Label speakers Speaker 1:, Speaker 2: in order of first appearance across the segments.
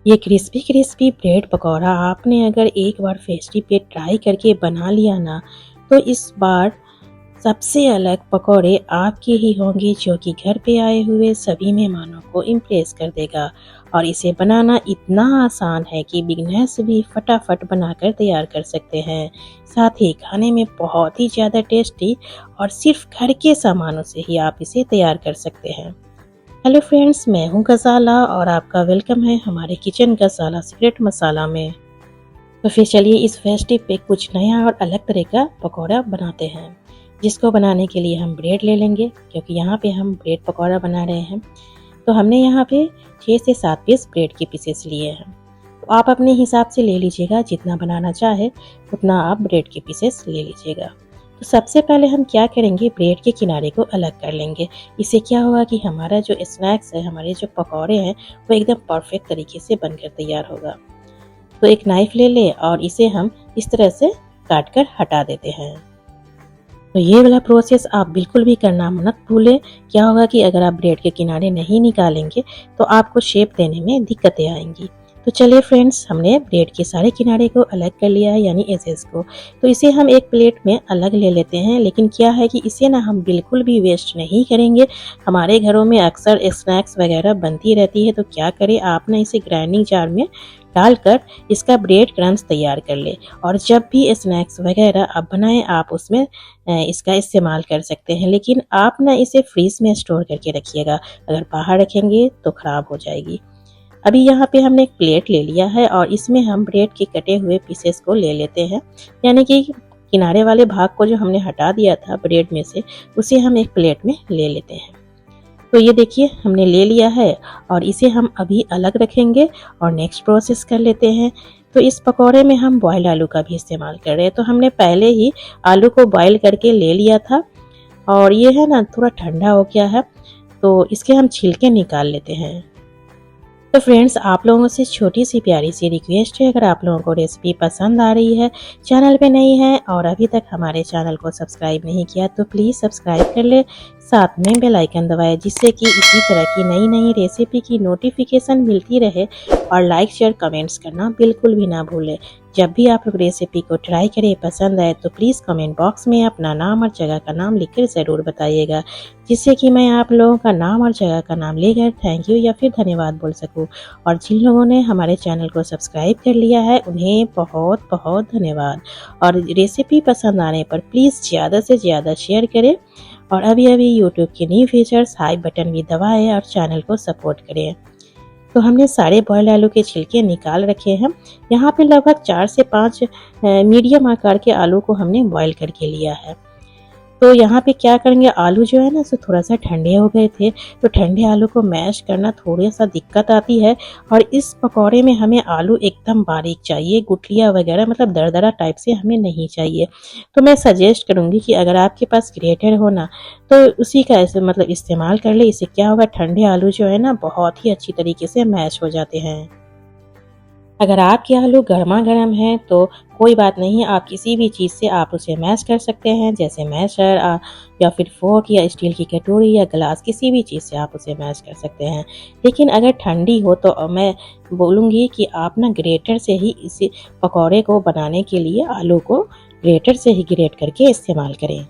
Speaker 1: ये crispy crispy bread pakora आपने अगर एक बार फेस्टिव पे ट्राई करके बना लिया ना, तो इस बार सबसे अलग पकौड़े आपके ही होंगे जो कि घर पे आए हुए सभी मेहमानों को इम्प्रेस कर देगा। और इसे बनाना इतना आसान है कि बिगनर्स भी फटाफट बनाकर तैयार कर सकते हैं। साथ ही खाने में बहुत ही ज़्यादा टेस्टी और सिर्फ घर के सामानों से ही आप इसे तैयार कर सकते हैं। हेलो फ्रेंड्स, मैं हूं गजाला और आपका वेलकम है हमारे किचन गजाला सीक्रेट मसाला में। तो फिर चलिए इस फेस्टिव पे कुछ नया और अलग तरह का पकौड़ा बनाते हैं, जिसको बनाने के लिए हम ब्रेड ले लेंगे, क्योंकि यहाँ पे हम ब्रेड पकौड़ा बना रहे हैं। तो हमने यहाँ पे 6 से 7 पीस ब्रेड के पीसेस लिए हैं। तो आप अपने हिसाब से ले लीजिएगा, जितना बनाना चाहे उतना आप ब्रेड के पीसेस ले लीजिएगा। तो सबसे पहले हम क्या करेंगे, ब्रेड के किनारे को अलग कर लेंगे। इससे क्या होगा कि हमारा जो स्नैक्स है, हमारे जो पकौड़े हैं, वो एकदम परफेक्ट तरीके से बनकर तैयार होगा। तो एक नाइफ ले ले और इसे हम इस तरह से काट कर हटा देते हैं। तो ये वाला प्रोसेस आप बिल्कुल भी करना मत भूलें। क्या होगा कि अगर आप ब्रेड के किनारे नहीं निकालेंगे तो आपको शेप देने में दिक्कतें आएंगी। तो चलिए फ्रेंड्स, हमने ब्रेड के सारे किनारे को अलग कर लिया है, यानी एजेस को। तो इसे हम एक प्लेट में अलग ले लेते हैं। लेकिन क्या है कि इसे ना हम बिल्कुल भी वेस्ट नहीं करेंगे। हमारे घरों में अक्सर स्नैक्स वगैरह बनती रहती है, तो क्या करें, आप ना इसे ग्राइंडिंग जार में डालकर इसका ब्रेड क्रम्स तैयार कर ले। और जब भी स्नैक्स वगैरह आप बनाएं, आप उसमें इसका इस्तेमाल कर सकते हैं। लेकिन आप ना इसे फ्रीज में स्टोर करके रखिएगा, अगर बाहर रखेंगे तो ख़राब हो जाएगी। अभी यहाँ पे हमने एक प्लेट ले लिया है और इसमें हम ब्रेड के कटे हुए पीसेस को ले लेते हैं, यानी कि किनारे वाले भाग को जो हमने हटा दिया था ब्रेड में से, उसे हम एक प्लेट में ले लेते हैं। तो ये देखिए हमने ले लिया है और इसे हम अभी अलग रखेंगे और नेक्स्ट प्रोसेस कर लेते हैं। तो इस पकौड़े में हम बॉइल्ड आलू का भी इस्तेमाल कर रहे हैं। तो हमने पहले ही आलू को बॉईल करके ले लिया था और ये है ना थोड़ा ठंडा हो गया है, तो इसके हम छिलके निकाल लेते हैं। तो फ्रेंड्स, आप लोगों से छोटी सी प्यारी सी रिक्वेस्ट है, अगर आप लोगों को रेसिपी पसंद आ रही है, चैनल पे नई है और अभी तक हमारे चैनल को सब्सक्राइब नहीं किया, तो प्लीज़ सब्सक्राइब कर ले, साथ में बेल आइकन दबाएं, जिससे कि इसी तरह की नई नई रेसिपी की नोटिफिकेशन मिलती रहे। और लाइक शेयर कमेंट्स करना बिल्कुल भी ना भूलें। जब भी आप लोग रेसिपी को ट्राई करें, पसंद आए, तो प्लीज़ कमेंट बॉक्स में अपना नाम और जगह का नाम लिखकर ज़रूर बताइएगा, जिससे कि मैं आप लोगों का नाम और जगह का नाम लेकर थैंक यू या फिर धन्यवाद बोल सकूं। और जिन लोगों ने हमारे चैनल को सब्सक्राइब कर लिया है, उन्हें बहुत बहुत धन्यवाद। और रेसिपी पसंद आने पर प्लीज़ ज़्यादा से ज़्यादा शेयर करें और अभी अभी यूट्यूब के न्यू फीचर्स हाई बटन भी दबाएं और चैनल को सपोर्ट करें। तो हमने सारे बॉइल्ड आलू के छिलके निकाल रखे हैं। यहाँ पे लगभग 4 से 5 मीडियम आकार के आलू को हमने बॉईल करके लिया है। तो यहाँ पे क्या करेंगे, आलू जो है ना सो थोड़ा सा ठंडे हो गए थे, तो ठंडे आलू को मैश करना थोड़ा सा दिक्कत आती है। और इस पकौड़े में हमें आलू एकदम बारीक चाहिए, गुठलियाँ वगैरह मतलब दरदरा टाइप से हमें नहीं चाहिए। तो मैं सजेस्ट करूँगी कि अगर आपके पास ग्रेटर हो ना, तो उसी का ऐसे मतलब इस्तेमाल कर ले। इससे क्या होगा, ठंडे आलू जो है ना बहुत ही अच्छी तरीके से मैश हो जाते हैं। अगर आपके आलू गर्मा गर्म हैं तो कोई बात नहीं, आप किसी भी चीज़ से आप उसे मैश कर सकते हैं, जैसे मैशर या फिर फोर्क या स्टील की कटोरी या गिलास, किसी भी चीज़ से आप उसे मैश कर सकते हैं। लेकिन अगर ठंडी हो तो मैं बोलूँगी कि आप ना ग्रेटर से ही इसी पकौड़े को बनाने के लिए आलू को ग्रेटर से ही ग्रेट करके इस्तेमाल करें।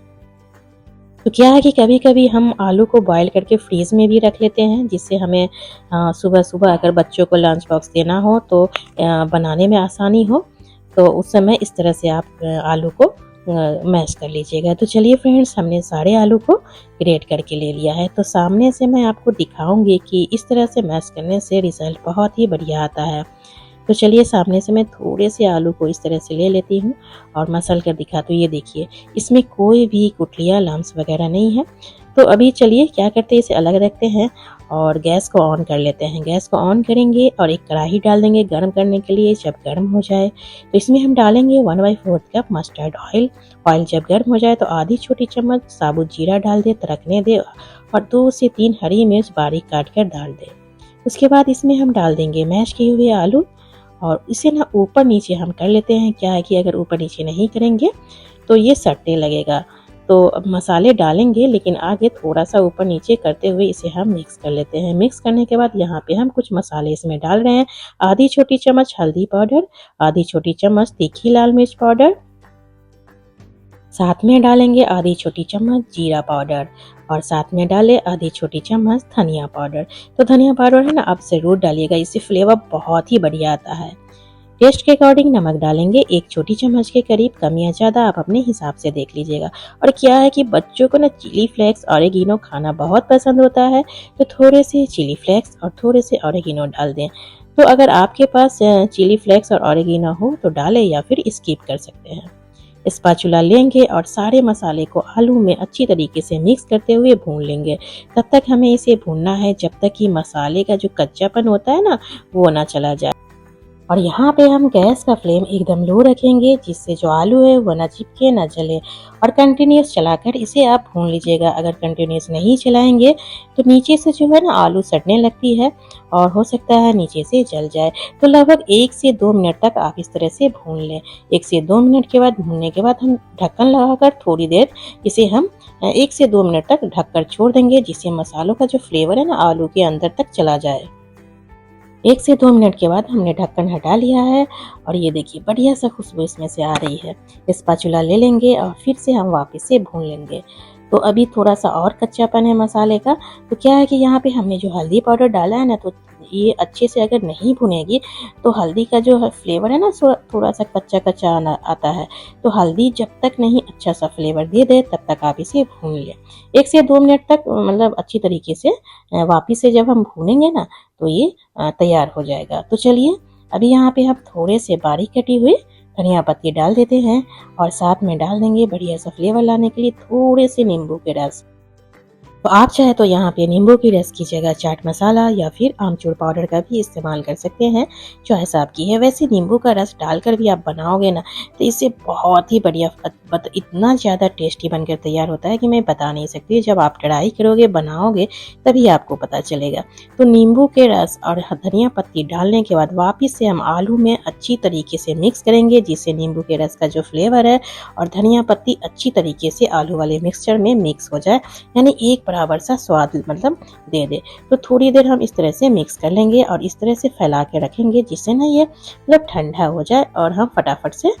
Speaker 1: तो क्या है कि कभी कभी हम आलू को बॉईल करके फ्रीज में भी रख लेते हैं, जिससे हमें सुबह सुबह अगर बच्चों को लंच बॉक्स देना हो तो बनाने में आसानी हो। तो उस समय इस तरह से आप आलू को मैश कर लीजिएगा। तो चलिए फ्रेंड्स, हमने सारे आलू को ग्रेट करके ले लिया है। तो सामने से मैं आपको दिखाऊंगी कि इस तरह से मैश करने से रिजल्ट बहुत ही बढ़िया आता है। तो चलिए सामने से मैं थोड़े से आलू को इस तरह से ले लेती हूँ और मसल कर दिखा। तो ये देखिए, इसमें कोई भी गुठलियाँ लम्स वगैरह नहीं है। तो अभी चलिए क्या करते हैं, इसे अलग रखते हैं और गैस को ऑन कर लेते हैं। गैस को ऑन करेंगे और एक कढ़ाई डाल देंगे गर्म करने के लिए। जब गर्म हो जाए तो इसमें हम डालेंगे 1/4 कप मस्टर्ड ऑयल। ऑयल जब गर्म हो जाए तो आधी छोटी चम्मच साबुत जीरा डाल दे, तरकने दे और 2 से 3 हरी मिर्च बारीक काट कर डाल दे। उसके बाद इसमें हम डाल देंगे मैश किए हुए आलू और इसे ना ऊपर नीचे हम कर लेते हैं। क्या है कि अगर ऊपर नीचे नहीं करेंगे तो ये सटने लगेगा। तो अब मसाले डालेंगे, लेकिन आगे थोड़ा सा ऊपर नीचे करते हुए इसे हम मिक्स कर लेते हैं। मिक्स करने के बाद यहाँ पे हम कुछ मसाले इसमें डाल रहे हैं। आधी छोटी चम्मच हल्दी पाउडर, आधी छोटी चम्मच तीखी लाल मिर्च पाउडर, साथ में डालेंगे आधी छोटी चम्मच जीरा पाउडर और साथ में डाले आधी छोटी चम्मच धनिया पाउडर। तो धनिया पाउडर है ना, आप ज़रूर डालिएगा, इससे फ्लेवर बहुत ही बढ़िया आता है। टेस्ट के अकॉर्डिंग नमक डालेंगे, एक छोटी चम्मच के करीब, कम या ज़्यादा आप अपने हिसाब से देख लीजिएगा। और क्या है कि बच्चों को ना चिली फ्लेक्स ऑरिगेनो खाना बहुत पसंद होता है, तो थोड़े से चिली फ्लेक्स और थोड़े से ऑरिगेनो डाल दें। तो अगर आपके पास चिली फ्लेक्स और ऑरिगेनो हो तो डालें या फिर स्किप कर सकते हैं। स्पैचुला लेंगे और सारे मसाले को आलू में अच्छी तरीके से मिक्स करते हुए भून लेंगे। तब तक हमें इसे भूनना है जब तक कि मसाले का जो कच्चापन होता है ना, वो ना चला जाए। और यहाँ पे हम गैस का फ्लेम एकदम लो रखेंगे, जिससे जो आलू है वो ना चिपके ना जले। और कंटिन्यूस चलाकर इसे आप भून लीजिएगा। अगर कंटिन्यूस नहीं चलाएंगे तो नीचे से जो है ना आलू सड़ने लगती है और हो सकता है नीचे से जल जाए। तो लगभग 1 से 2 मिनट तक आप इस तरह से भून लें। 1 से 2 मिनट के बाद भूनने के बाद हम ढक्कन लगाकर थोड़ी देर इसे हम 1 से 2 मिनट तक ढककर छोड़ देंगे, जिससे मसालों का जो फ्लेवर है ना आलू के अंदर तक चला जाए। 1 से 2 मिनट के बाद हमने ढक्कन हटा लिया है और ये देखिए बढ़िया सा खुशबू इसमें से आ रही है। स्पैचुला ले लेंगे और फिर से हम वापस से भून लेंगे। तो अभी थोड़ा सा और कच्चापन है मसाले का। तो क्या है कि यहाँ पे हमने जो हल्दी पाउडर डाला है ना, तो ये अच्छे से अगर नहीं भुनेगी तो हल्दी का जो फ्लेवर है ना थोड़ा सा कच्चा कच्चा आता है। तो हल्दी जब तक नहीं अच्छा सा फ्लेवर दे दे तब तक आप इसे भून लें। 1 से 2 मिनट तक मतलब अच्छी तरीके से वापस से जब हम भूनेंगे ना तो ये तैयार हो जाएगा। तो चलिए अभी यहाँ पे हम थोड़े से बारीक कटी हुई धनिया पत्ती डाल देते हैं और साथ में डाल देंगे बढ़िया सा फ्लेवर लाने के लिए थोड़े से नींबू के रस। तो आप चाहे तो यहाँ पे नींबू की रस की जगह चाट मसाला या फिर आमचूर पाउडर का भी इस्तेमाल कर सकते हैं, चॉइस आपकी है। वैसे नींबू का रस डालकर भी आप बनाओगे ना तो इससे बहुत ही बढ़िया इतना ज़्यादा टेस्टी बनकर तैयार होता है कि मैं बता नहीं सकती। जब आप ट्राई करोगे बनाओगे तभी आपको पता चलेगा। तो नींबू के रस और धनिया पत्ती डालने के बाद वापस से हम आलू में अच्छी तरीके से मिक्स करेंगे, जिससे नींबू के रस का जो फ्लेवर है और धनिया पत्ती अच्छी तरीके से आलू वाले मिक्सचर में मिक्स हो जाए, यानी एक बराबर सा स्वाद मतलब दे दे। तो थोड़ी देर हम इस तरह से मिक्स कर लेंगे और इस तरह से फैला के रखेंगे, जिससे ना ये मतलब ठंडा हो जाए और हम फटाफट से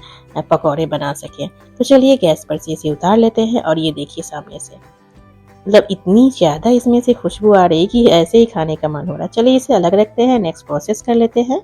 Speaker 1: पकौड़े बना सकें। तो चलिए गैस पर से इसे उतार लेते हैं और ये देखिए सामने से मतलब इतनी ज़्यादा इसमें से खुशबू आ रही कि ऐसे ही खाने का मन हो रहा है। चलिए इसे अलग रखते हैं, नेक्स्ट प्रोसेस कर लेते हैं।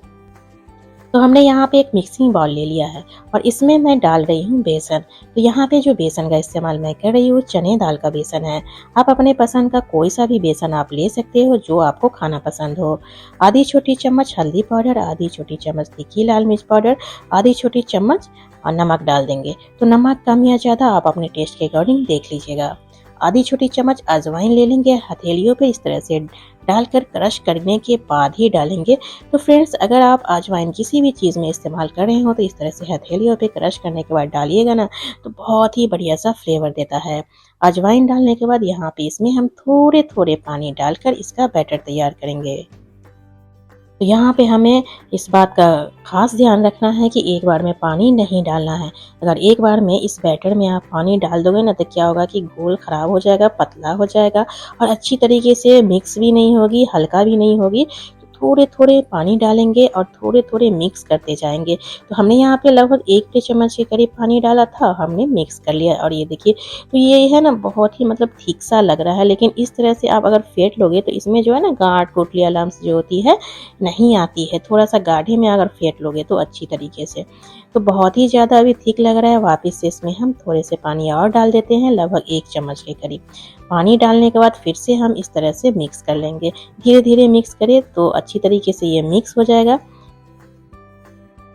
Speaker 1: तो हमने यहाँ पे एक मिक्सिंग बाउल ले लिया है और इसमें मैं डाल रही हूँ बेसन। तो यहाँ पे जो बेसन का इस्तेमाल मैं कर रही हूँ चने दाल का बेसन है। आप अपने पसंद का कोई सा भी बेसन आप ले सकते हो जो आपको खाना पसंद हो। आधी छोटी चम्मच हल्दी पाउडर, आधी छोटी चम्मच तीखी लाल मिर्च पाउडर, आधी छोटी चम्मच और नमक डाल देंगे। तो नमक कम या ज़्यादा आप अपने टेस्ट के अकॉर्डिंग देख लीजिएगा। आधी छोटी चम्मच अजवाइन ले लेंगे, हथेलियों पे इस तरह से डालकर क्रश करने के बाद ही डालेंगे। तो फ्रेंड्स अगर आप अजवाइन किसी भी चीज़ में इस्तेमाल कर रहे हो तो इस तरह से हथेलियों पे क्रश करने के बाद डालिएगा ना, तो बहुत ही बढ़िया सा फ्लेवर देता है। अजवाइन डालने के बाद यहाँ पे इसमें हम थोड़े थोड़े पानी डालकर इसका बैटर तैयार करेंगे। तो यहाँ पे हमें इस बात का खास ध्यान रखना है कि एक बार में पानी नहीं डालना है। अगर एक बार में इस बैटर में आप पानी डाल दोगे ना तो क्या होगा कि घोल खराब हो जाएगा, पतला हो जाएगा और अच्छी तरीके से मिक्स भी नहीं होगी, हल्का भी नहीं होगी। तो थोड़े थोड़े पानी डालेंगे और थोड़े थोड़े मिक्स करते जाएंगे। तो हमने यहाँ पे लगभग 1 चम्मच के करीब पानी डाला था, हमने मिक्स कर लिया और ये देखिए तो ये है ना बहुत ही मतलब ठीक सा लग रहा है। लेकिन इस तरह से आप अगर फेंट लोगे तो इसमें जो है ना गांठ गुठलियाँ लम्स जो होती है नहीं आती है। थोड़ा सा गाढ़े में अगर फेंट लोगे तो अच्छी तरीके से। तो बहुत ही ज़्यादा अभी थिक लग रहा है। वापस से इसमें हम थोड़े से पानी और डाल देते हैं, लगभग 1 चम्मच के करीब। पानी डालने के बाद फिर से हम इस तरह से मिक्स कर लेंगे। धीरे धीरे मिक्स करें तो अच्छी तरीके से ये मिक्स हो जाएगा।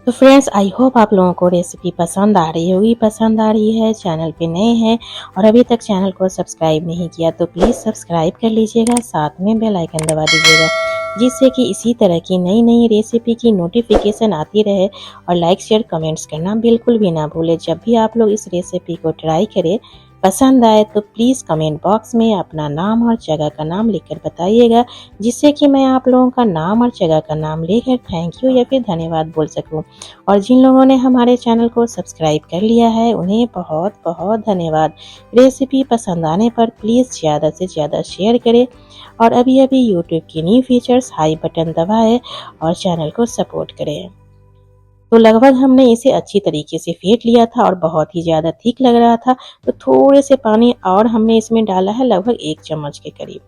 Speaker 1: तो फ्रेंड्स आई होप आप लोगों को रेसिपी पसंद आ रही होगी। पसंद आ रही है, चैनल पे नए हैं और अभी तक चैनल को सब्सक्राइब नहीं किया तो प्लीज़ सब्सक्राइब कर लीजिएगा, साथ में बेल आइकन दबा दीजिएगा, जिससे कि इसी तरह की नई नई रेसिपी की नोटिफिकेशन आती रहे। और लाइक शेयर कमेंट्स करना बिल्कुल भी ना भूलें। जब भी आप लोग इस रेसिपी को ट्राई करें पसंद आए तो प्लीज़ कमेंट बॉक्स में अपना नाम और जगह का नाम लिखकर बताइएगा, जिससे कि मैं आप लोगों का नाम और जगह का नाम लेकर थैंक यू या फिर धन्यवाद बोल सकूं। और जिन लोगों ने हमारे चैनल को सब्सक्राइब कर लिया है उन्हें बहुत बहुत धन्यवाद। रेसिपी पसंद आने पर प्लीज़ ज़्यादा से ज़्यादा शेयर करें और अभी अभी यूट्यूब की न्यू फीचर्स हाई बटन दबाएं और चैनल को सपोर्ट करें। तो लगभग हमने इसे अच्छी तरीके से फेंट लिया था और बहुत ही ज़्यादा थिक लग रहा था, तो थोड़े से पानी और हमने इसमें डाला है, लगभग 1 चम्मच के करीब।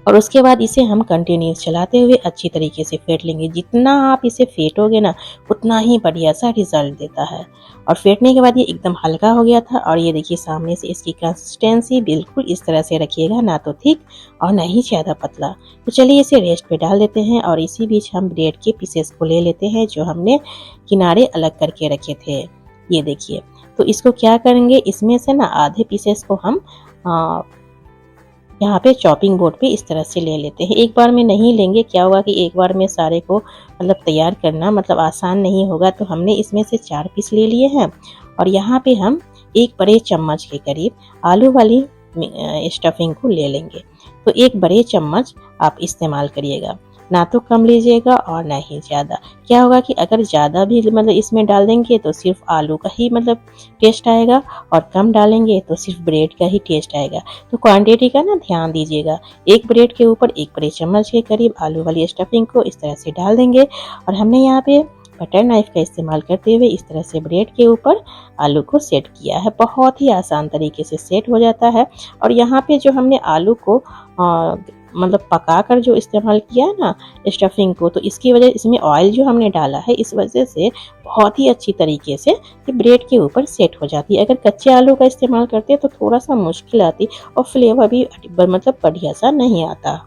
Speaker 1: और उसके बाद इसे हम कंटिन्यूस चलाते हुए अच्छी तरीके से फेंट लेंगे। जितना आप इसे फेंटोगे ना उतना ही बढ़िया सा रिजल्ट देता है। और फेंटने के बाद ये एकदम हल्का हो गया था और ये देखिए सामने से इसकी कंसिस्टेंसी बिल्कुल इस तरह से रखिएगा, ना तो थिक और ना ही ज़्यादा पतला। तो चलिए इसे रेस्ट पे डाल देते हैं और इसी बीच हम ब्रेड के पीसेस को ले लेते हैं जो हमने किनारे अलग करके रखे थे। ये देखिए, तो इसको क्या करेंगे, इसमें से ना आधे पीसेस को हम यहाँ पे चॉपिंग बोर्ड पे इस तरह से ले लेते हैं। एक बार में नहीं लेंगे, क्या होगा कि एक बार में सारे को मतलब तैयार करना मतलब आसान नहीं होगा। तो हमने इसमें से 4 पीस ले लिए हैं और यहाँ पे हम 1 बड़े चम्मच के करीब आलू वाली स्टफिंग को ले लेंगे। तो 1 बड़े चम्मच आप इस्तेमाल करिएगा, ना तो कम लीजिएगा और ना ही ज़्यादा। क्या होगा कि अगर ज़्यादा भी मतलब इसमें डाल देंगे तो सिर्फ आलू का ही मतलब टेस्ट आएगा और कम डालेंगे तो सिर्फ ब्रेड का ही टेस्ट आएगा। तो क्वांटिटी का ना ध्यान दीजिएगा। 1 ब्रेड के ऊपर 1 बड़े चम्मच के करीब आलू वाली स्टफिंग को इस तरह से डाल देंगे और हमने यहाँ पे बटर नाइफ का इस्तेमाल करते हुए इस तरह से ब्रेड के ऊपर आलू को सेट किया है। बहुत ही आसान तरीके से सेट हो जाता है। और यहाँ पे जो हमने आलू को मतलब पकाकर जो इस्तेमाल किया है ना स्टफिंग को, तो इसकी वजह इसमें ऑयल जो हमने डाला है इस वजह से बहुत ही अच्छी तरीके से ये ब्रेड के ऊपर सेट हो जाती है। अगर कच्चे आलू का इस्तेमाल करते तो थोड़ा सा मुश्किल आती और फ्लेवर भी मतलब बढ़िया सा नहीं आता।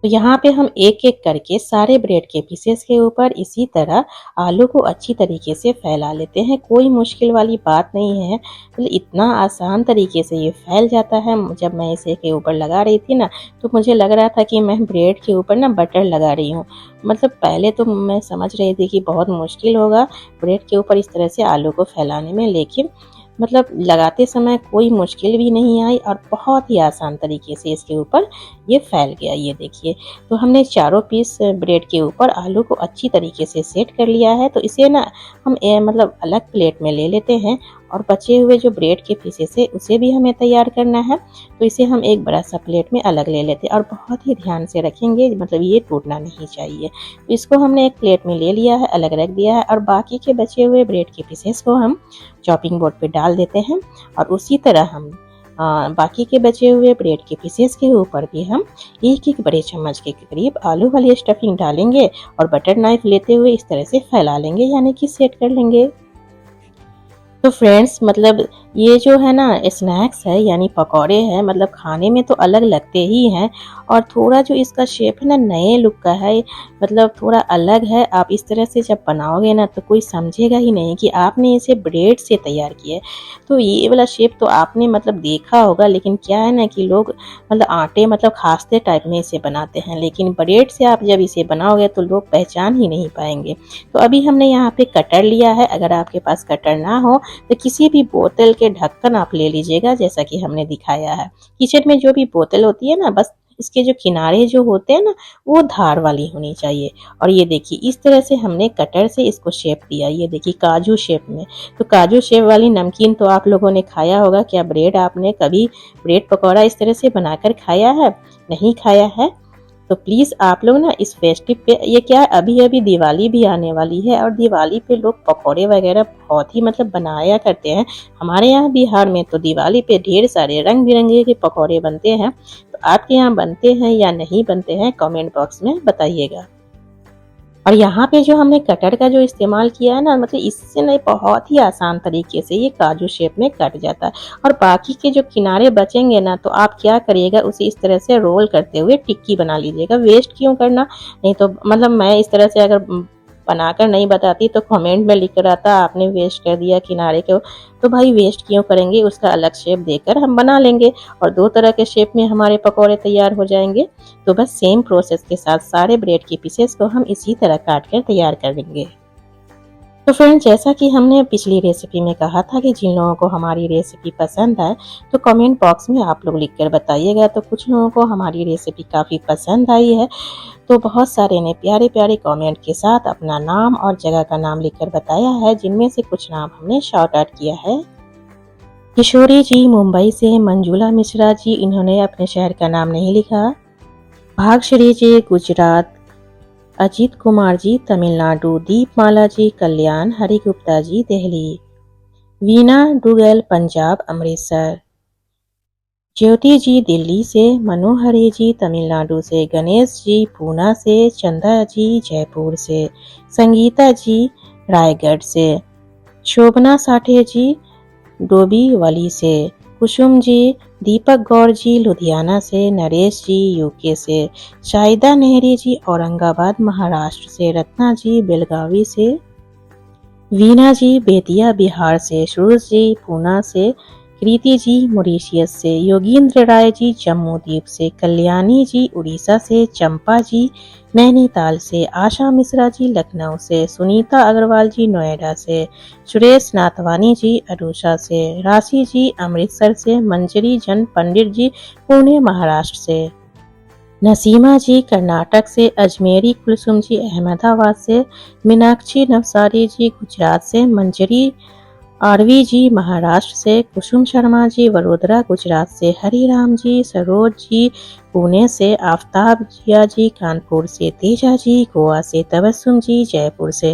Speaker 1: तो यहाँ पे हम एक एक करके सारे ब्रेड के पीसेस के ऊपर इसी तरह आलू को अच्छी तरीके से फैला लेते हैं। कोई मुश्किल वाली बात नहीं है, मतलब इतना आसान तरीके से ये फैल जाता है। जब मैं इसे के ऊपर लगा रही थी ना तो मुझे लग रहा था कि मैं ब्रेड के ऊपर ना बटर लगा रही हूँ। मतलब पहले तो मैं समझ रही थी कि बहुत मुश्किल होगा ब्रेड के ऊपर इस तरह से आलू को फैलाने में, लेकिन मतलब लगाते समय कोई मुश्किल भी नहीं आई और बहुत ही आसान तरीके से इसके ऊपर ये फैल गया। ये देखिए, तो हमने चारों पीस ब्रेड के ऊपर आलू को अच्छी तरीके से सेट कर लिया है। तो इसे ना हम मतलब अलग प्लेट में ले लेते हैं और बचे हुए जो ब्रेड के पीसेस है उसे भी हमें तैयार करना है। तो इसे हम एक बड़ा सा प्लेट में अलग ले लेते हैं और बहुत ही ध्यान से रखेंगे, मतलब ये टूटना नहीं चाहिए। तो इसको हमने एक प्लेट में ले लिया है, अलग रख दिया है और बाकी के बचे हुए ब्रेड के पीसेस को हम चॉपिंग बोर्ड पे डाल देते हैं और उसी तरह हम बाकी के बचे हुए ब्रेड के पीसेस के ऊपर भी हम एक एक बड़े चम्मच के करीब आलू वाली स्टफिंग डालेंगे और बटर नाइफ लेते हुए इस तरह से फैला लेंगे, यानी कि सेट कर लेंगे। तो फ्रेंड्स, मतलब ये जो है ना स्नैक्स है यानी पकौड़े हैं, मतलब खाने में तो अलग लगते ही हैं और थोड़ा जो इसका शेप है ना नए लुक का है, मतलब थोड़ा अलग है। आप इस तरह से जब बनाओगे ना तो कोई समझेगा ही नहीं कि आपने इसे ब्रेड से तैयार किया है। तो ये वाला शेप तो आपने मतलब देखा होगा, लेकिन क्या है ना कि लोग मतलब आटे मतलब खास्ते टाइप में इसे बनाते हैं, लेकिन ब्रेड से आप जब इसे बनाओगे तो लोग पहचान ही नहीं पाएंगे। तो अभी हमने यहाँ पे कटर लिया है। अगर आपके पास कटर ना हो तो किसी भी बोतल के ढक्कन आप ले लीजिएगा, जैसा कि हमने दिखाया है। किचन में जो भी बोतल होती है ना, बस इसके जो किनारे जो होते हैं ना वो धार वाली होनी चाहिए। और ये देखिए इस तरह से हमने कटर से इसको शेप दिया। ये देखिए काजू शेप में। तो काजू शेप वाली नमकीन तो आप लोगों ने खाया होगा। क्या ब्रेड आपने कभी ब्रेड पकौड़ा इस तरह से बनाकर खाया है? नहीं खाया है तो प्लीज़ आप लोग ना इस फेस्टिव पे, ये क्या अभी अभी दिवाली भी आने वाली है और दिवाली पे लोग पकौड़े वगैरह बहुत ही मतलब बनाया करते हैं। हमारे यहाँ बिहार में तो दिवाली पे ढेर सारे रंग बिरंगे के पकौड़े बनते हैं। तो आपके यहाँ बनते हैं या नहीं बनते हैं कमेंट बॉक्स में बताइएगा। और यहाँ पे जो हमने कटर का जो इस्तेमाल किया है ना, मतलब इससे ना बहुत ही आसान तरीके से ये काजू शेप में कट जाता है। और बाकी के जो किनारे बचेंगे ना तो आप क्या करिएगा, उसे इस तरह से रोल करते हुए टिक्की बना लीजिएगा। वेस्ट क्यों करना? नहीं तो मतलब मैं इस तरह से अगर बनाकर नहीं बताती तो कमेंट में लिख कर आता आपने वेस्ट कर दिया किनारे को। तो भाई वेस्ट क्यों करेंगे, उसका अलग शेप देकर हम बना लेंगे और 2 तरह के शेप में हमारे पकौड़े तैयार हो जाएंगे। तो बस सेम प्रोसेस के साथ सारे ब्रेड के पीसेस को हम इसी तरह काट कर तैयार कर लेंगे। तो फ्रेंड्स, जैसा कि हमने पिछली रेसिपी में कहा था कि जिन लोगों को हमारी रेसिपी पसंद आए तो कमेंट बॉक्स में आप लोग लिखकर बताइएगा। तो कुछ लोगों को हमारी रेसिपी काफ़ी पसंद आई है, तो बहुत सारे ने प्यारे प्यारे कमेंट के साथ अपना नाम और जगह का नाम लिखकर बताया है, जिनमें से कुछ नाम हमने शॉर्ट आउट किया है। किशोरी जी मुंबई से, मंजुला मिश्रा जी, इन्होंने अपने शहर का नाम नहीं लिखा। भाग्यश्री जी गुजरात, अजीत कुमार जी तमिलनाडु, दीपमाला जी कल्याण, हरिगुप्ता जी दिल्ली, वीना डुगल पंजाब अमृतसर, ज्योति जी दिल्ली से, मनोहरी जी तमिलनाडु से, गणेश जी पूना से, चंदा जी जयपुर से, संगीता जी रायगढ़ से, शोभना साठे जी डोबीवली से, कुसुम जी, दीपक गौर जी लुधियाना से, नरेश जी यूके से, शाहिदा नेहरी जी औरंगाबाद महाराष्ट्र से, रत्ना जी बेलगावी से, वीना जी बेतिया बिहार से, सुरेश जी पूना से, कृति जी मॉरिशस से, योगींद्र राय जी जम्मू द्वीप से, कल्याणी जी उड़ीसा से, चंपा जी नैनीताल से, आशा मिश्रा जी लखनऊ से, सुनीता अग्रवाल जी नोएडा से, सुरेश नाथवानी जी अरुषा से, राशि जी अमृतसर से, मंजरी जन पंडित जी पुणे महाराष्ट्र से, नसीमा जी कर्नाटक से, अजमेरी कुलसुम जी अहमदाबाद से, मीनाक्षी नवसारी जी गुजरात से, मंजरी आरवी जी महाराष्ट्र से, कुसुम शर्मा जी वडोदरा गुजरात से, हरिराम जी सरोज जी पुणे से, आफ्ताब जिया जी कानपुर से, तेजा जी गोवा से, तबस्सुम जी जयपुर से।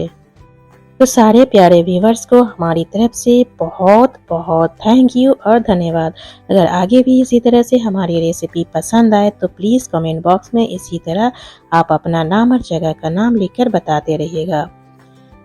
Speaker 1: तो सारे प्यारे व्यूवर्स को हमारी तरफ से बहुत बहुत थैंक यू और धन्यवाद। अगर आगे भी इसी तरह से हमारी रेसिपी पसंद आए तो प्लीज़ कमेंट बॉक्स में इसी तरह आप अपना नाम और जगह का नाम लिखकर बताते रहिएगा।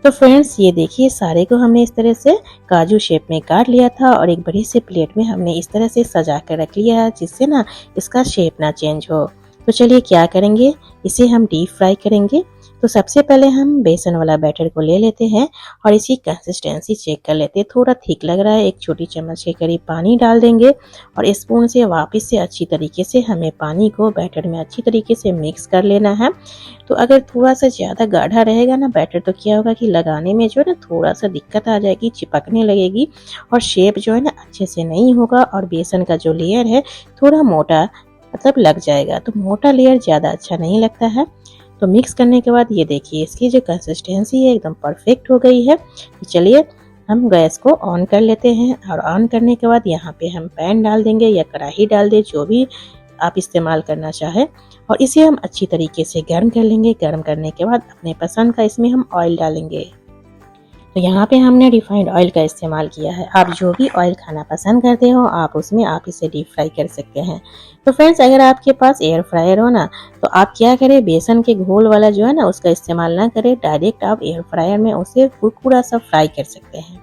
Speaker 1: तो फ्रेंड्स, ये देखिए सारे को हमने इस तरह से काजू शेप में काट लिया था और एक बड़ी से प्लेट में हमने इस तरह से सजा कर रख लिया है, जिससे ना इसका शेप ना चेंज हो। तो चलिए क्या करेंगे, इसे हम डीप फ्राई करेंगे। तो सबसे पहले हम बेसन वाला बैटर को ले लेते हैं और इसकी कंसिस्टेंसी चेक कर लेते हैं। थोड़ा थिक लग रहा है, एक छोटी चम्मच के करीब पानी डाल देंगे और स्पून से वापस से अच्छी तरीके से हमें पानी को बैटर में अच्छी तरीके से मिक्स कर लेना है। तो अगर थोड़ा सा ज़्यादा गाढ़ा रहेगा ना बैटर, तो क्या होगा कि लगाने में जो है ना थोड़ा सा दिक्कत आ जाएगी, चिपकने लगेगी और शेप जो है ना अच्छे से नहीं होगा और बेसन का जो लेयर है थोड़ा मोटा मतलब लग जाएगा। तो मोटा लेयर ज़्यादा अच्छा नहीं लगता है। तो मिक्स करने के बाद ये देखिए इसकी जो कंसिस्टेंसी है एकदम परफेक्ट हो गई है। तो चलिए हम गैस को ऑन कर लेते हैं और ऑन करने के बाद यहाँ पे हम पैन डाल देंगे या कढ़ाई डाल दें, जो भी आप इस्तेमाल करना चाहें, और इसे हम अच्छी तरीके से गर्म कर लेंगे। गर्म करने के बाद अपने पसंद का इसमें हम ऑयल डालेंगे। तो यहाँ पे हमने रिफाइंड ऑयल का इस्तेमाल किया है। आप जो भी ऑयल खाना पसंद करते हो आप उसमें आप इसे डीप फ्राई कर सकते हैं। तो फ्रेंड्स, अगर आपके पास एयर फ्रायर हो ना तो आप क्या करें, बेसन के घोल वाला जो है ना उसका इस्तेमाल ना करें, डायरेक्ट आप एयर फ्रायर में उसे कुरकुरा सा फ्राई कर सकते हैं।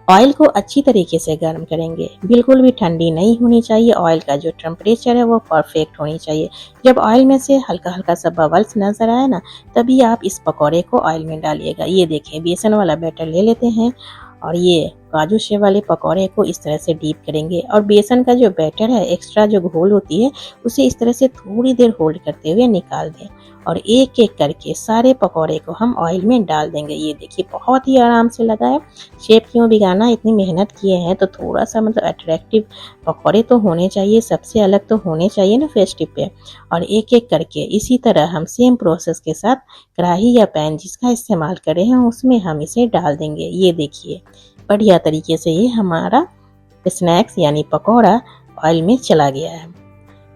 Speaker 1: ऑयल को अच्छी तरीके से गर्म करेंगे, बिल्कुल भी ठंडी नहीं होनी चाहिए। ऑयल का जो टेम्परेचर है वो परफेक्ट होनी चाहिए। जब ऑयल में से हल्का हल्का सा बबल्स नजर आए ना, तभी आप इस पकौड़े को ऑयल में डालिएगा। ये देखें बेसन वाला बैटर ले लेते हैं और ये काजू शेव वाले पकौड़े को इस तरह से डीप करेंगे और बेसन का जो बैटर है, एक्स्ट्रा जो घोल होती है, उसे इस तरह से थोड़ी देर होल्ड करते हुए निकाल दें और एक एक करके सारे पकौड़े को हम ऑयल में डाल देंगे। ये देखिए बहुत ही आराम से लगा है। शेप क्यों बिगाड़ना, इतनी मेहनत किए हैं तो थोड़ा सा मतलब अट्रैक्टिव पकौड़े तो होने चाहिए, सबसे अलग तो होने चाहिए ना फेस्टिव पे। और एक एक करके इसी तरह हम सेम प्रोसेस के साथ कढ़ाई या पैन जिसका इस्तेमाल कर रहे हैं उसमें हम इसे डाल देंगे। ये देखिए बढ़िया तरीके से ये हमारा स्नैक्स यानी पकौड़ा ऑयल में चला गया है।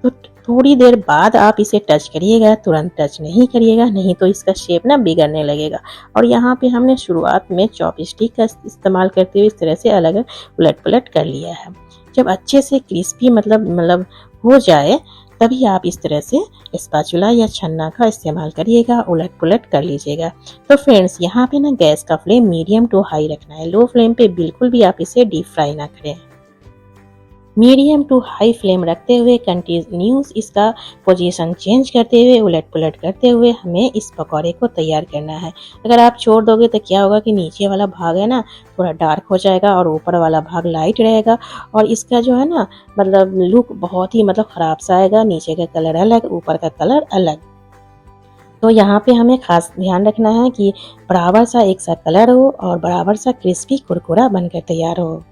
Speaker 1: तो थोड़ी देर बाद आप इसे टच करिएगा, तुरंत टच नहीं करिएगा, नहीं तो इसका शेप ना बिगड़ने लगेगा। और यहाँ पे हमने शुरुआत में चॉपस्टिक का इस्तेमाल करते हुए इस तरह से अलग उलट पलट कर लिया है। जब अच्छे से क्रिस्पी मतलब हो जाए तभी आप इस तरह से स्पैचुला या छन्ना का इस्तेमाल करिएगा, उलट पुलट कर लीजिएगा। तो फ्रेंड्स, यहाँ पे ना गैस का फ्लेम मीडियम टू हाई रखना है, लो फ्लेम पे बिल्कुल भी आप इसे डीप फ्राई ना करें। मीडियम टू हाई फ्लेम रखते हुए कंटिन्यूस इसका पोजीशन चेंज करते हुए उलट पुलट करते हुए हमें इस पकौड़े को तैयार करना है। अगर आप छोड़ दोगे तो क्या होगा कि नीचे वाला भाग है ना थोड़ा डार्क हो जाएगा और ऊपर वाला भाग लाइट रहेगा और इसका जो है ना मतलब लुक बहुत ही मतलब खराब सा आएगा। नीचे का कलर अलग, ऊपर का कलर अलग। तो यहाँ पे हमें खास ध्यान रखना है कि बराबर सा एक सा कलर हो और बराबर सा क्रिस्पी कुरकुरा बनकर तैयार हो।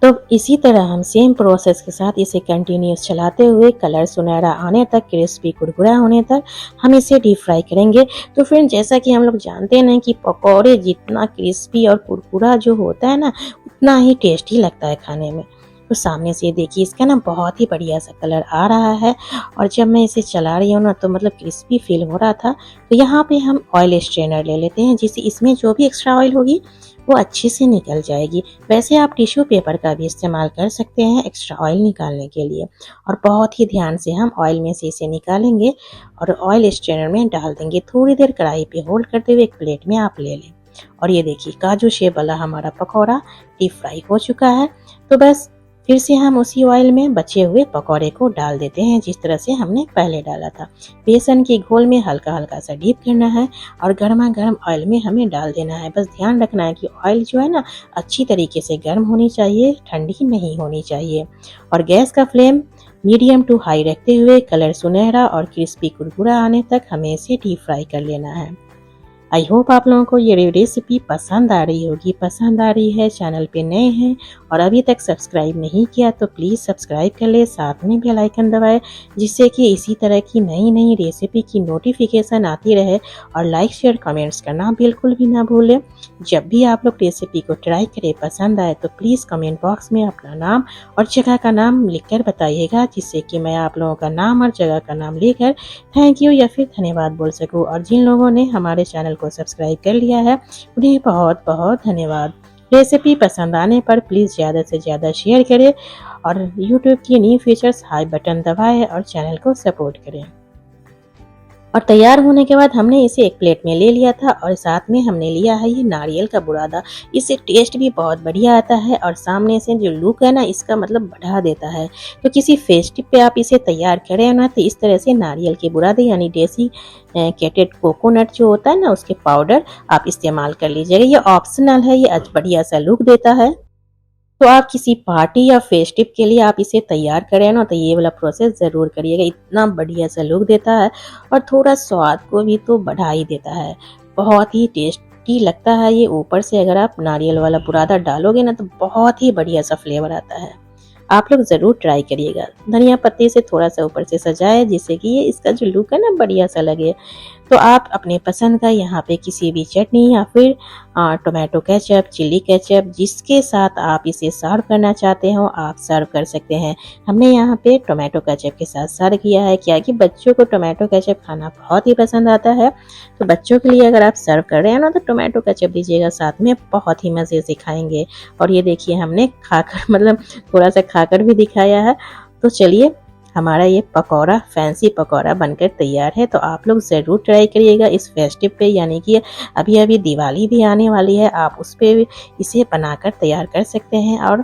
Speaker 1: तो इसी तरह हम सेम प्रोसेस के साथ इसे कंटिन्यूस चलाते हुए कलर सुनहरा आने तक, क्रिस्पी कुरकुरा होने तक हम इसे डीप फ्राई करेंगे। तो फ्रेंड, जैसा कि हम लोग जानते हैं ना कि पकौड़े जितना क्रिस्पी और कुरकुरा जो होता है ना, उतना ही टेस्टी लगता है खाने में। तो सामने से देखिए इसका ना बहुत ही बढ़िया सा कलर आ रहा है और जब मैं इसे चला रही हूँ ना तो मतलब क्रिस्पी फील हो रहा था। तो यहाँ पे हम ऑयल स्ट्रेनर ले लेते हैं जिससे इसमें जो भी एक्स्ट्रा ऑयल होगी वो अच्छे से निकल जाएगी। वैसे आप टिश्यू पेपर का भी इस्तेमाल कर सकते हैं एक्स्ट्रा ऑयल निकालने के लिए। और बहुत ही ध्यान से हम ऑयल में से इसे निकालेंगे और ऑयल स्ट्रेनर में डाल देंगे। थोड़ी देर कढ़ाई पे होल्ड करते हुए एक प्लेट में आप ले लें। और ये देखिए काजू शेप वाला हमारा पकौड़ा डीप फ्राई हो चुका है। तो बस फिर से हम उसी ऑयल में बचे हुए पकौड़े को डाल देते हैं जिस तरह से हमने पहले डाला था। बेसन के घोल में हल्का हल्का सा डीप करना है और गर्मा गर्म ऑयल में हमें डाल देना है। बस ध्यान रखना है कि ऑयल जो है ना अच्छी तरीके से गर्म होनी चाहिए, ठंडी नहीं होनी चाहिए। और गैस का फ्लेम मीडियम टू हाई रखते हुए कलर सुनहरा और क्रिस्पी कुरकुरा आने तक हमें इसे डीप फ्राई कर लेना है। आई होप आप लोगों को ये रेसिपी पसंद आ रही होगी। पसंद आ रही है, चैनल पे नए हैं और अभी तक सब्सक्राइब नहीं किया तो प्लीज़ सब्सक्राइब कर ले, साथ में बेल आइकन दबाएं जिससे कि इसी तरह की नई नई रेसिपी की नोटिफिकेशन आती रहे। और लाइक शेयर कमेंट्स करना बिल्कुल भी ना भूलें। जब भी आप लोग रेसिपी को ट्राई करें, पसंद आए तो प्लीज़ कमेंट बॉक्स में अपना नाम और जगह का नाम लिखकर बताइएगा जिससे कि मैं आप लोगों का नाम और जगह का नाम लेकर थैंक यू या फिर धन्यवाद बोल सकूं। और जिन लोगों ने हमारे चैनल को सब्सक्राइब कर लिया है उन्हें बहुत बहुत धन्यवाद। रेसिपी पसंद आने पर प्लीज़ ज़्यादा से ज़्यादा शेयर करें और यूट्यूब की न्यू फीचर्स हाई बटन दबाएं और चैनल को सपोर्ट करें। और तैयार होने के बाद हमने इसे एक प्लेट में ले लिया था और साथ में हमने लिया है ये नारियल का बुरादा। इससे टेस्ट भी बहुत बढ़िया आता है और सामने से जो लुक है ना इसका मतलब बढ़ा देता है। तो किसी फेस्टिव पे आप इसे तैयार करें ना तो इस तरह से नारियल के बुरादे यानी देसी केटेड कोकोनट जो होता है ना उसके पाउडर आप इस्तेमाल कर लीजिएगा। ये ऑप्शनल है, ये बढ़िया सा लुक देता है। तो आप किसी पार्टी या फेस्टिव के लिए आप इसे तैयार करें ना तो ये वाला प्रोसेस ज़रूर करिएगा। इतना बढ़िया सा लुक देता है और थोड़ा स्वाद को भी तो बढ़ा ही देता है। बहुत ही टेस्टी लगता है ये। ऊपर से अगर आप नारियल वाला बुरादा डालोगे ना तो बहुत ही बढ़िया सा फ्लेवर आता है। आप लोग ज़रूर ट्राई करिएगा। धनिया पत्ती से थोड़ा सा ऊपर से सजाए जिससे कि ये इसका जो लुक है ना बढ़िया सा लगे। तो आप अपने पसंद का यहाँ पे किसी भी चटनी या फिर टोमेटो केचप, चिल्ली केचप जिसके साथ आप इसे सर्व करना चाहते हो आप सर्व कर सकते हैं। हमने यहाँ पे टोमेटो केचप के साथ सर्व किया है क्या कि बच्चों को टोमेटो केचप खाना बहुत ही पसंद आता है। तो बच्चों के लिए अगर आप सर्व कर रहे हैं ना तो टोमेटो केचप दीजिएगा साथ में, बहुत ही मज़े से खाएंगे। और ये देखिए हमने खाकर मतलब थोड़ा सा खाकर भी दिखाया है। तो चलिए हमारा ये पकौड़ा फैंसी पकौड़ा बनकर तैयार है। तो आप लोग ज़रूर ट्राई करिएगा इस फेस्टिव पे, यानी कि अभी अभी दिवाली भी आने वाली है। आप उस पे इसे बनाकर तैयार कर सकते हैं और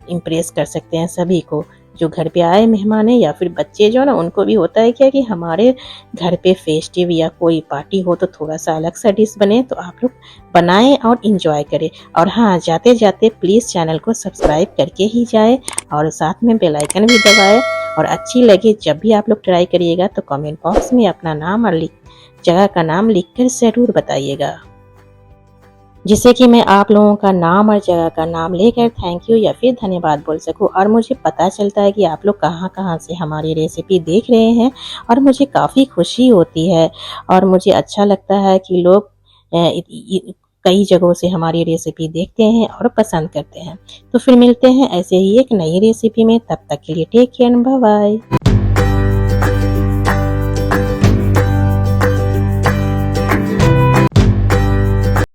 Speaker 1: इम्प्रेस कर सकते हैं सभी को जो घर पे आए मेहमान है या फिर बच्चे जो ना उनको भी होता है क्या कि हमारे घर पे फेस्टिव या कोई पार्टी हो तो थोड़ा सा अलग सा डिश बने। तो आप लोग बनाएं और इंजॉय करें। और हाँ, जाते जाते प्लीज़ चैनल को सब्सक्राइब करके ही जाए और साथ में बेल आइकन भी दबाएं। और अच्छी लगे जब भी आप लोग ट्राई करिएगा तो कमेंट बॉक्स में अपना नाम और जगह का नाम लिखकर ज़रूर बताइएगा जिससे कि मैं आप लोगों का नाम और जगह का नाम लेकर थैंक यू या फिर धन्यवाद बोल सकूं। और मुझे पता चलता है कि आप लोग कहां कहां से हमारी रेसिपी देख रहे हैं और मुझे काफ़ी खुशी होती है और मुझे अच्छा लगता है कि लोग कई जगहों से हमारी रेसिपी देखते हैं और पसंद करते हैं। तो फिर मिलते हैं ऐसे ही एक नई रेसिपी में, तब तक के लिए टेक केयर, बाय बाय।